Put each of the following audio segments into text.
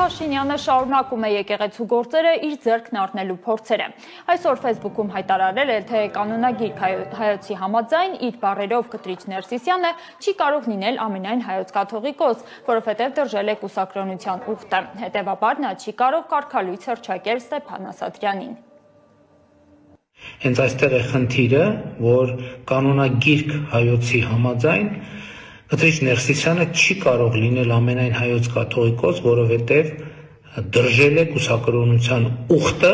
Փաշինյանը շարունակում է եկեղեցու գործերը իր ձեռքն առնելու փորձերը։ Այսօր Facebook-ում հայտարարել է, թե կանոնագիր հայոցի համաձայն իր բառերով կտրիչ Ներսիսյանը չի կարող լինել ամենայն հայոց կաթողիկոս, որովհետև դրժել է կուսակրոնության ուխտը։ Հետևաբար նա չի կարող կարգալույց հռչակել Ստեփան Ասատրյանին։ Հենց այստեղ է խնդիրը, որ կանոնագիրք հայոցի համաձայն կտրիչ Ներսիսյանը չի կարող լինել ամենայն հայոց կաթողիկոս, որովհետև դրժել է կուսակրոնության ուխտը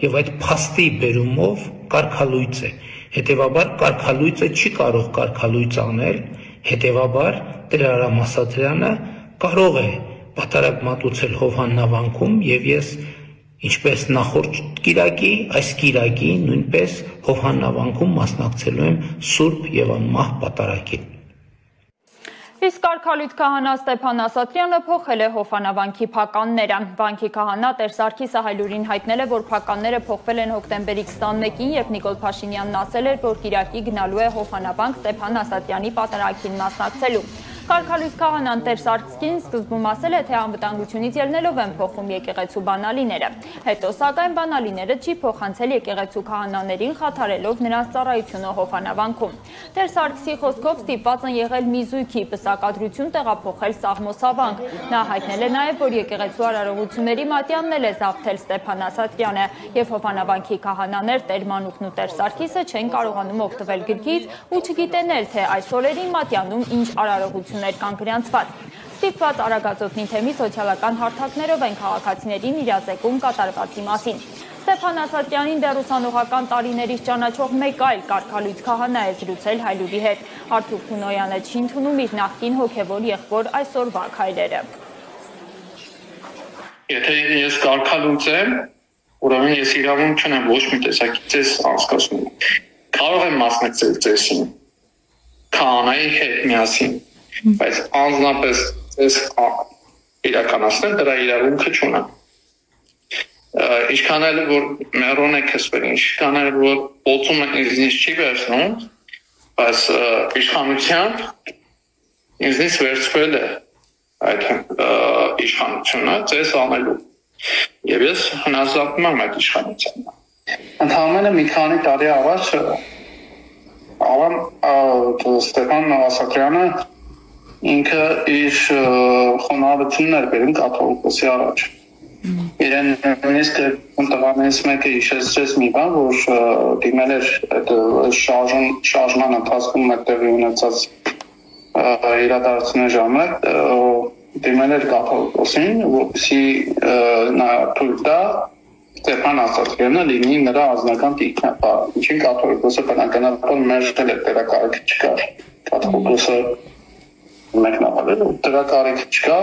եւ այդ փաստի բերումով կարգալույծ է։ Հետևաբար կարգալույծը չի կարող կարգալույծ անել, հետևաբար Տեր Արամ Ասատրյանը կարող է պատարագ մատուցել Հովհաննավանքում եւ ես ինչպես նախորդ կիրակի, այս կիրակի նույնպես Հովհաննավանքում մասնակցելու եմ Սուրբ եւ անմահ պատարագին։ Իսկ կարգալույծ քահանա Ստեփան Ասատրյանը փոխել է Հովհաննավանքի փականները։ Վանքի քահանա Տեր Սարգիսը Հայլուրին հայտնել է, որ փականները փոխվել են հոկտեմբերի 21-ին, երբ Նիկոլ Փաշինյանն ասել էր, որ կիրակի գնալու է Հովհաննավանք Ստեփան Ասատրյանի պատարագին մասնակցելու։ Կարգալույծ քահանան Տեր Սարգսին սկզբում ասել է, թե անվտանգությունից ելնելով են փոխում եկեղեցու բանալիները։ Հետո սակայն բանալիները չի փոխանցել եկեղեցու քահանաներին, խաթարելով նրանց ծառայությունը Հովհաննավանքում։ Տեր Սարգսի խոսքով ստիպված են եղել մի զույգի պսակադրություն տեղափոխել Սաղմոսավանք։ Նա հայտնել է նաև, որ եկեղեցու արարողությունների մատյանն էլ է զավթել Ստեփան Ասատրյանը, եւ Հովհաննավանքի քահանաներ Տեր Մանուկն ու Տեր Սարգիսը չեն կարողանում օգտվել գրքից ու չգիտեն էլ, թե այս օրերին մատյանում ինչ արարողություններ կան գրանցված։ Ստիպված Արագածոտնի թեմի սոցիալական հարթակներով են քաղաքացիներին իրազեկում կատարվածի մասին։ Ստեփան Ասատրյանին դեռ ուսանողական տարիներից ճանաչող մեկ այլ կարգալույծ քահանա է զրուցել Հայլուրի հետ։ Արթուր Փունոյանը չի ընդունում իր նախկին հոգևոր եղբոր այսօրվա քայլերը։ Եթե ես կարգալույծ եմ, ուրեմն ես իրավունք չունեմ ոչ մի տեսակի ծես անցկացնում։ Կարող եմ մասնակցել ծեսին քահանայի հետ միասին, բայց անձնապես ծես իրականացնել դրա իրավունքը չունեմ։ Ինչքան էլ որ մերոն է քսվել, ինչքան էլ որ ոցումը ինձնից չի վերցնում, բայց իշխանության ինձնից վերցվել է այդ իշխանությունը ծես անելու։ Եվ ես հնազանդում եմ այդ իշխանությանը։ Ընդհանրապես մի քանի տարի առաջ Ստեփան Ասատրյանը ինքը իր խոնարհությունն էր բերում կաթողիկոսի առաջ։ Իրեն նույնիսկ տղաներից մեկը հիշեցրեց մի բան, որ դիմել էր այդ շարժման ընթացքում տեղի ունեցած իրադարձությունների ժամանակ դիմել էր կաթողիկոսին, որպեսզի նա թույլ տա Ստեփան Ասատրյանը լինի նրա անձնական տիկնապահ։ Ինչին կաթողիկոսը բնականաբար մերժել է դրա կարիք չկար։ Կաթողիկոսը մեկնաբանել դրա կարիք չկա,